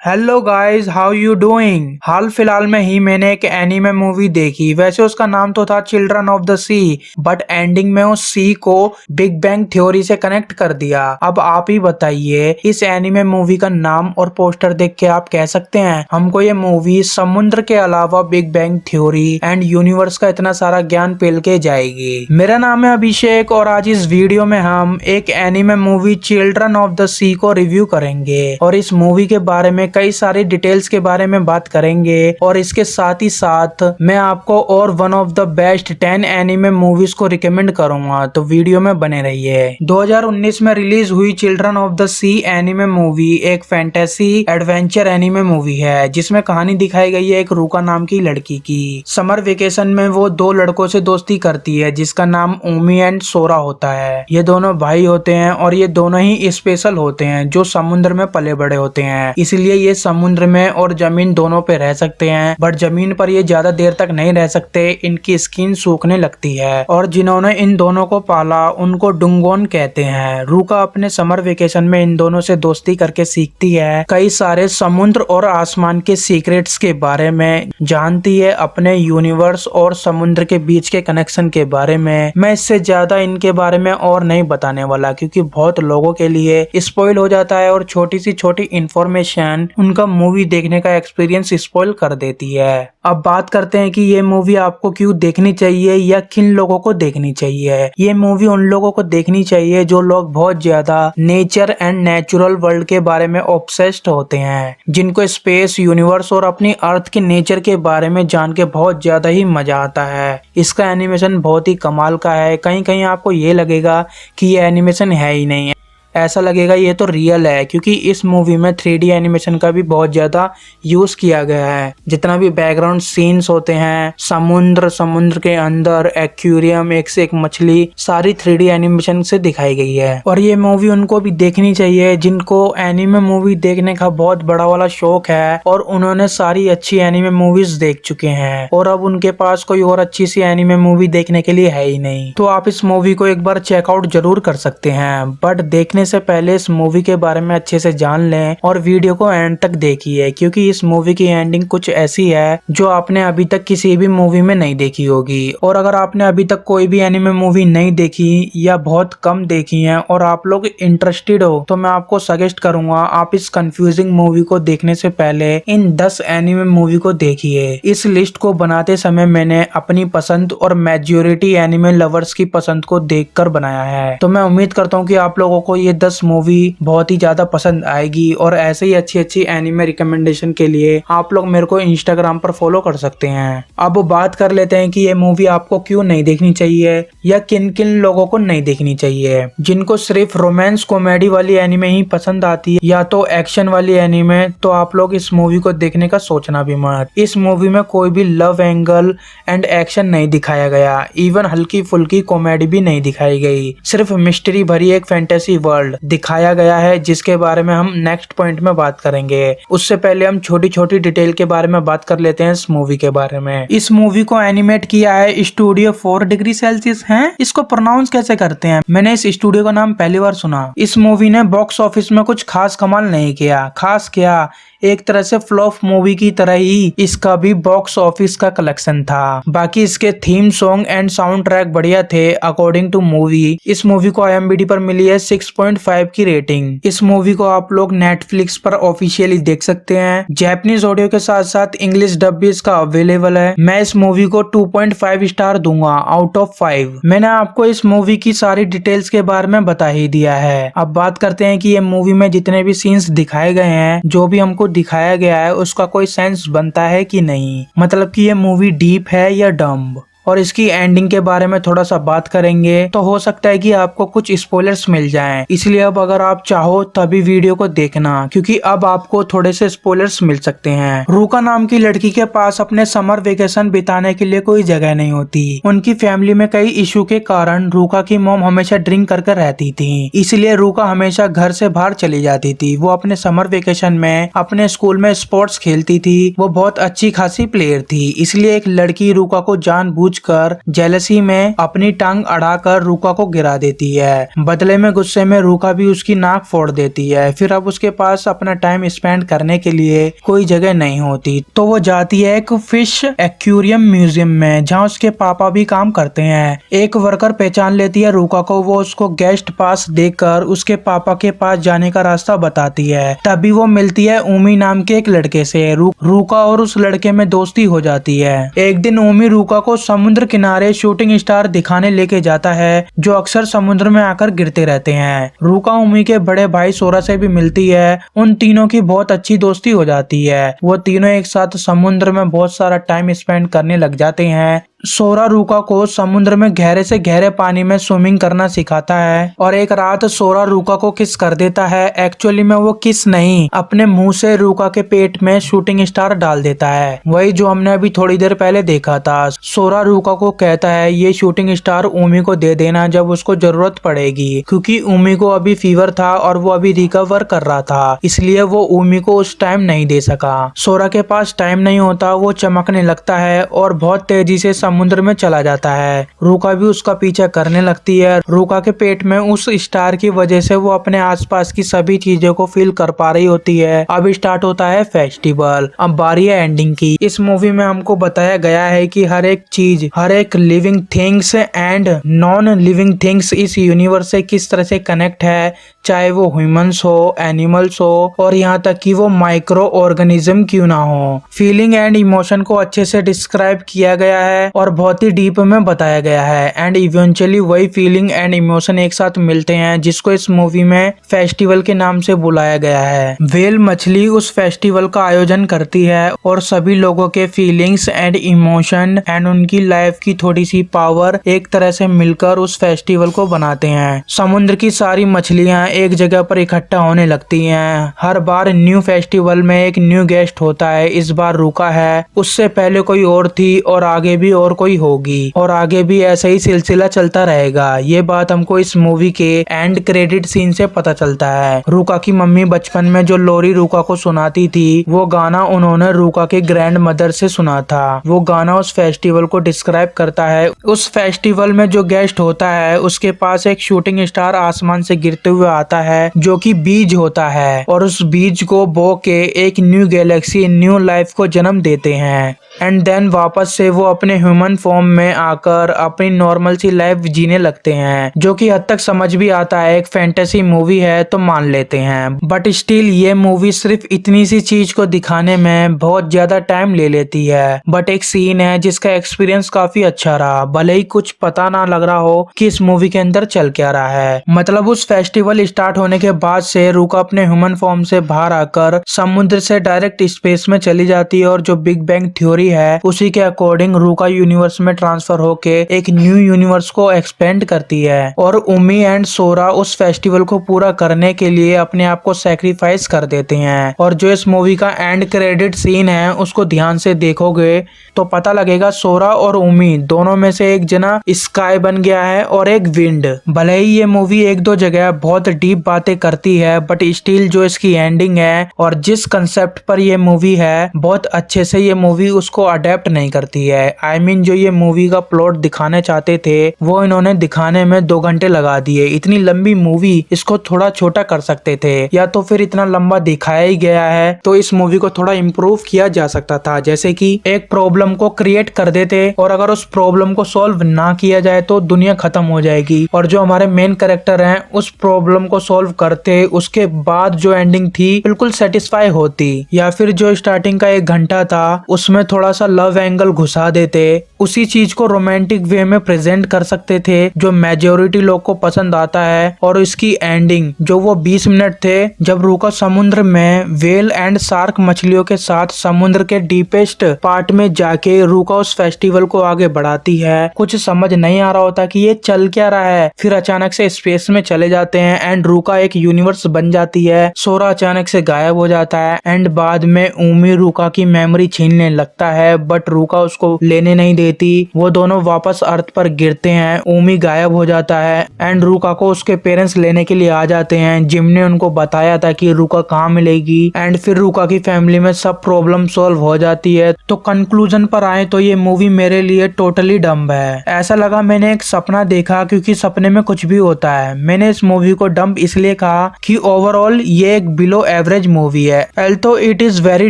Hello guys, how you doing. हाल फिलहाल में ही मैंने एक एनीमे मूवी देखी। वैसे उसका नाम तो था children of the sea, but ending में उस सी को बिग बैंग थ्योरी से कनेक्ट कर दिया। अब आप ही बताइए, इस एनीमे मूवी का नाम और पोस्टर देख के आप कह सकते हैं हमको ये मूवी समुद्र के अलावा big bang theory and universe का इतना सारा ज्ञान पेल के जाएगी। मेरा नाम है अभिषेक और आज इस वीडियो में हम एक anime movie children of the sea को रिव्यू करेंगे और इस मूवी के बारे में कई सारी डिटेल्स के बारे में बात करेंगे और इसके साथ ही साथ मैं आपको और one of the best 10 anime movies को रिकमेंड करूंगा, तो वीडियो में बने रहिए। 2019 में रिलीज हुई children of the sea anime movie एक फैंटेसी एडवेंचर एनीमे मूवी है जिसमें कहानी दिखाई गई है एक रूका नाम की लड़की की। समर वेकेशन में वो दो लड़कों से दोस्ती करती है जिसका नाम ओमी एंड सोरा होता है। ये दोनों भाई होते हैं और ये दोनों ही स्पेशल होते हैं जो समुद्र में पले बड़े होते हैं, इसलिए ये समुद्र में और जमीन दोनों पे रह सकते हैं, बट जमीन पर ये ज्यादा देर तक नहीं रह सकते, इनकी स्किन सूखने लगती है। और जिन्होंने इन दोनों को पाला उनको डुंगोन कहते हैं। रूका अपने समर वेकेशन में इन दोनों से दोस्ती करके सीखती है कई सारे समुद्र और आसमान के सीक्रेट्स के बारे में, जानती है अपने यूनिवर्स और समुद्र के बीच के कनेक्शन के बारे में। मैं इससे ज्यादा इनके बारे में और नहीं बताने वाला क्योंकि बहुत लोगों के लिए स्पॉइल हो जाता है और छोटी सी छोटी इंफॉर्मेशन उनका मूवी देखने का एक्सपीरियंस स्पॉइल कर देती है। अब बात करते हैं कि ये मूवी आपको क्यों देखनी चाहिए या किन लोगों को देखनी चाहिए। ये मूवी उन लोगों को देखनी चाहिए जो लोग बहुत ज्यादा नेचर एंड नेचुरल वर्ल्ड के बारे में ऑब्सेस्ड होते हैं, जिनको स्पेस, यूनिवर्स और अपनी अर्थ के नेचर के बारे में जान के बहुत ज्यादा ही मजा आता है। इसका एनिमेशन बहुत ही कमाल का है। कहीं कहीं आपको ये लगेगा कि ये एनिमेशन है ही नहीं है, ऐसा लगेगा ये तो रियल है, क्योंकि इस मूवी में 3D एनिमेशन का भी बहुत ज्यादा यूज किया गया है। जितना भी बैकग्राउंड सीन्स होते हैं, समुद्र के अंदर एक्वेरियम, एक से एक मछली, सारी 3D एनिमेशन से दिखाई गई है। और ये मूवी उनको भी देखनी चाहिए जिनको एनिमे मूवी देखने का बहुत बड़ा वाला शौक है और उन्होंने सारी अच्छी एनिमे मूवीज देख चुके हैं और अब उनके पास कोई और अच्छी सी एनिमे मूवी देखने के लिए है ही नहीं। तो आप इस मूवी को एक बार चेकआउट जरूर कर सकते हैं, बट देखने से पहले इस मूवी के बारे में अच्छे से जान लें और वीडियो को एंड तक देखिए, क्योंकि इस मूवी की एंडिंग कुछ ऐसी है जो आपने अभी तक किसी भी मूवी में नहीं देखी होगी। और अगर आपने अभी तक कोई भी एनिमे मूवी नहीं देखी या बहुत कम देखी है और आप लोग इंटरेस्टेड हो, तो मैं आपको सजेस्ट करूंगा आप इस कंफ्यूजिंग मूवी को देखने से पहले इन 10 एनिमे मूवी को देखिए। इस लिस्ट को बनाते समय मैंने अपनी पसंद और मेजॉरिटी एनिमे लवर्स की पसंद को देखकर बनाया है, तो मैं उम्मीद करता हूँ कि आप लोगों को ये 10 मूवी बहुत ही ज्यादा पसंद आएगी। और ऐसे ही अच्छी अच्छी एनिमे रिकमेंडेशन के लिए आप लोग मेरे को इंस्टाग्राम पर फॉलो कर सकते हैं। अब बात कर लेते हैं कि ये मूवी आपको क्यों नहीं देखनी चाहिए या किन किन लोगों को नहीं देखनी चाहिए। जिनको सिर्फ रोमांस कॉमेडी वाली एनिमे ही पसंद आती है या तो एक्शन वाली एनिमे, तो आप लोग इस मूवी को देखने का सोचना भी मत। इस मूवी में कोई भी लव एंगल एंड एक्शन नहीं दिखाया गया, इवन हल्की फुल्की कॉमेडी भी नहीं दिखाई गई। सिर्फ मिस्ट्री भरी एक फैंटेसी वर्ल्ड दिखाया गया है जिसके बारे में हम नेक्स्ट पॉइंट में बात करेंगे। उससे पहले हम छोटी छोटी डिटेल के बारे में बात कर लेते हैं इस मूवी के बारे में। इस मूवी को एनिमेट किया है स्टूडियो 4 डिग्री सेल्सियस है। इसको प्रोनाउंस कैसे करते हैं, मैंने इस स्टूडियो का नाम पहली बार सुना। इस मूवी ने बॉक्स ऑफिस में कुछ खास कमाल नहीं किया। खास क्या, एक तरह से फ्लॉप मूवी की तरह ही इसका भी बॉक्स ऑफिस का कलेक्शन था। बाकी इसके theme song and sound track बढ़िया थे अकॉर्डिंग टू मूवी। इस मूवी को IMDb पर मिली है 6.5 की रेटिंग। इस मूवी को आप लोग नेटफ्लिक्स पर ऑफिशियली देख सकते हैं। जैपनीज ऑडियो के साथ साथ इंग्लिश डब भी इसका अवेलेबल है। मैं इस मूवी को 2.5 स्टार दूंगा आउट ऑफ 5। मैंने आपको इस मूवी की सारी डिटेल्स के बारे में बता ही दिया है। अब बात करते हैं कि ये मूवी में जितने भी सीन्स दिखाए गए हैं, जो भी हमको दिखाया गया है, उसका कोई सेंस बनता है कि नहीं, मतलब कि ये मूवी डीप है या डम्ब। और इसकी एंडिंग के बारे में थोड़ा सा बात करेंगे तो हो सकता है कि आपको कुछ स्पॉयलर्स मिल जाएं, इसलिए अब अगर आप चाहो तभी वीडियो को देखना, क्योंकि अब आपको थोड़े से स्पॉयलर्स मिल सकते हैं। रूका नाम की लड़की के पास अपने समर वेकेशन बिताने के लिए कोई जगह नहीं होती। उनकी फैमिली में कई इशू के कारण रूका की मॉम हमेशा ड्रिंक करके रहती थी, इसलिए रूका हमेशा घर से बाहर चली जाती थी। वो अपने समर वेकेशन में अपने स्कूल में स्पोर्ट्स खेलती थी। वो बहुत अच्छी खासी प्लेयर थी, इसलिए एक लड़की रूका को जानबूझ जानबूझकर जेलसी में अपनी टांग अड़ाकर रूका को गिरा देती है। बदले में गुस्से में रूका भी उसकी नाक फोड़ देती है। फिर अब उसके पास अपना टाइम स्पेंड करने के लिए कोई जगह नहीं होती, तो वो जाती है एक फिश एक्वेरियम म्यूजियम में, जहाँ उसके पापा भी काम करते हैं। एक वर्कर पहचान लेती है रूका को, वो उसको गेस्ट पास देकर उसके पापा के पास जाने का रास्ता बताती है। तभी वो मिलती है उमी नाम के एक लड़के से। रूका और उस लड़के में दोस्ती हो जाती है। एक दिन उमी रूका को समुद्र किनारे शूटिंग स्टार दिखाने लेके जाता है, जो अक्सर समुद्र में आकर गिरते रहते हैं। रूका उमी के बड़े भाई सोरा से भी मिलती है। उन तीनों की बहुत अच्छी दोस्ती हो जाती है। वो तीनों एक साथ समुद्र में बहुत सारा टाइम स्पेंड करने लग जाते हैं। सोरा रूका को समुद्र में गहरे से गहरे पानी में स्विमिंग करना सिखाता है और एक रात सोरा रूका को किस कर देता है। एक्चुअली में वो किस नहीं, अपने मुंह से रूका के पेट में शूटिंग स्टार डाल देता है, वही जो हमने अभी थोड़ी देर पहले देखा था। सोरा रूका को कहता है ये शूटिंग स्टार उमी को दे देना जब उसको जरूरत पड़ेगी, क्योंकि उमी को अभी फीवर था और वो अभी रिकवर कर रहा था, इसलिए वो उमी को उस टाइम नहीं दे सका। सोरा के पास टाइम नहीं होता, वो चमकने लगता है और बहुत तेजी से समुद्र में चला जाता है। रूका भी उसका पीछा करने लगती है। रूका के पेट में उस स्टार की वजह से वो अपने आसपास की सभी चीजों को फील कर पा रही होती है। अब स्टार्ट होता है फेस्टिवल। अब बारी है एंडिंग की। इस मूवी में हमको बताया गया है कि हर एक चीज, हर एक living things and non living things इस यूनिवर्स से किस तरह से कनेक्ट है, चाहे वो ह्यूमंस हो, एनिमल्स हो और यहाँ तक कि वो माइक्रो ऑर्गेनिज्म क्यों ना हो। फीलिंग एंड इमोशन को अच्छे से डिस्क्राइब किया गया है और बहुत ही डीप में बताया गया है। एंड इवेंचुअली वही फीलिंग एंड इमोशन एक साथ मिलते हैं, जिसको इस मूवी में फेस्टिवल के नाम से बुलाया गया है। व्हेल मछली उस फेस्टिवल का आयोजन करती है और सभी लोगों के फीलिंग्स एंड इमोशन एंड उनकी लाइफ की थोड़ी सी पावर एक तरह से मिलकर उस फेस्टिवल को बनाते हैं। समुद्र की सारी मछलियां एक जगह पर इकट्ठा होने लगती हैं। हर बार न्यू फेस्टिवल में एक न्यू गेस्ट होता है। इस बार रूका है, उससे पहले कोई और थी और आगे भी और कोई होगी और आगे भी ऐसा ही सिलसिला चलता रहेगा। ये बात हमको इस मूवी के एंड क्रेडिट सीन से पता चलता है। रूका की मम्मी बचपन में जो लोरी रूका को सुनाती थी, वो गाना उन्होंने रूका के ग्रैंड मदर से सुना था। वो गाना उस फेस्टिवल को डिस्क्राइब करता है। उस फेस्टिवल में जो गेस्ट होता है उसके पास एक शूटिंग स्टार आसमान से गिरते हुए आता है, जो कि बीज होता है और उस बीज को बो के एक न्यू गैलेक्सी, न्यू लाइफ को जन्म देते हैं। एंड देन वापस से वो अपने ह्यूमन फॉर्म में आकर अपनी नॉर्मल सी लाइफ जीने लगते हैं, जो कि हद तक समझ भी आता है। एक फैंटेसी मूवी है तो मान लेते हैं, बट स्टिल ये मूवी सिर्फ इतनी सी चीज को दिखाने में बहुत ज्यादा टाइम ले लेती है। बट एक सीन है जिसका एक्सपीरियंस काफी अच्छा रहा, भले ही कुछ पता ना लग रहा हो कि इस मूवी के अंदर चल क्या रहा है। मतलब उस फेस्टिवल स्टार्ट होने के बाद से रूका अपने ह्यूमन फॉर्म से बाहर आकर समुद्र से डायरेक्ट स्पेस में चली जाती है और जो बिग बैंग थ्योरी है उसी के अकॉर्डिंग रूका यूनिवर्स में ट्रांसफर होके एक न्यू यूनिवर्स को एक्सपेंड करती है। और उमी एंड सोरा उस फेस्टिवल को पूरा करने के लिए अपने आप को सैक्रिफाइस कर देते हैं। और जो इस मूवी का एंड क्रेडिट सीन है उसको ध्यान से देखोगे तो पता लगेगा सोरा और उमी दोनों में से एक जना स्काई बन गया है और एक विंड। भले ही ये मूवी एक दो जगह बहुत डीप बातें करती है, बट स्टिल जो इसकी एंडिंग है और जिस कंसेप्ट पर ये मूवी है, बहुत अच्छे से ये मूवी उसको अडेप्ट नहीं करती है। I mean, जो ये मूवी का प्लॉट दिखाने चाहते थे वो इन्होंने दिखाने में 2 घंटे लगा दिए। इतनी लंबी मूवी, इसको थोड़ा छोटा कर सकते थे, या तो फिर इतना लंबा दिखाया ही गया है तो इस मूवी को थोड़ा इम्प्रूव किया जा सकता था। जैसे कि एक प्रॉब्लम को क्रिएट कर देते और अगर उस प्रॉब्लम को सॉल्व ना किया जाए तो दुनिया खत्म हो जाएगी, और जो हमारे मेन कैरेक्टर हैं उस प्रॉब्लम को सॉल्व करते, उसके बाद जो एंडिंग थी बिल्कुल सेटिस्फाई होती। या फिर जो स्टार्टिंग का 1 घंटा था उसमें थोड़ा सा लव एंगल घुसा देते, उसी चीज को रोमांटिक वे में प्रेजेंट कर सकते थे जो मेजोरिटी लोग को पसंद आता है। और इसकी एंडिंग जो वो 20 मिनट थे जब रूका समुद्र में वेल एंड शार्क मछलियों के साथ समुद्र के डीपेस्ट पार्ट में जाके रूका उस फेस्टिवल को आगे बढ़ाती है, कुछ समझ नहीं आ रहा होता कि ये चल क्या रहा है। फिर अचानक से स्पेस में चले जाते हैं एंड एंड रूका एक यूनिवर्स बन जाती है। सोरा अचानक से गायब हो जाता है एंड बाद में ऊमी रूका की मेमोरी छीनने लगता है, बट रूका उसको लेने नहीं देती। वो दोनों वापस अर्थ पर गिरते हैं। ऊमी गायब हो जाता है एंड रूका को उसके पेरेंट्स लेने के लिए आ जाते हैं। जिम ने उनको बताया था कि रूका कहाँ मिलेगी एंड फिर रूका की फैमिली में सब प्रॉब्लम सॉल्व हो जाती है। तो कंक्लूजन पर आए तो ये मूवी मेरे लिए टोटली डम्ब है। ऐसा लगा मैंने एक सपना देखा, क्योंकि सपने में कुछ भी होता है। मैंने इस मूवी को डम्ब इसलिए कहा कि ओवरऑल ये एक बिलो एवरेज मूवी है, अल्थो it is very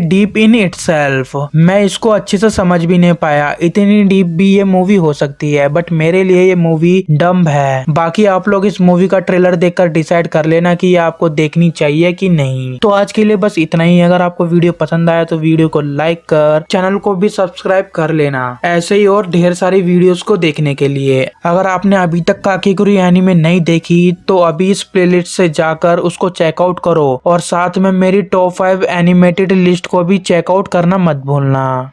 deep in itself. मैं इसको अच्छे से समझ भी नहीं पाया, इतनी डीप भी ये मूवी हो सकती है, बट मेरे लिए ये मूवी डम्ब है। बाकी आप लोग इस मूवी का ट्रेलर देखकर डिसाइड कर लेना कि ये आपको देखनी चाहिए कि नहीं। तो आज के लिए बस इतना ही। अगर आपको वीडियो पसंद आया तो वीडियो को लाइक कर, चैनल को भी सब्सक्राइब कर लेना ऐसे ही और ढेर सारी वीडियोस को देखने के लिए। अगर आपने अभी तक काकीगुरी एनीमे नहीं देखी तो अभी इस प्लेलिस्ट से जाकर उसको चेकआउट करो और साथ में मेरी टॉप 5 एनिमेटेड लिस्ट को भी चेकआउट करना मत भूलना।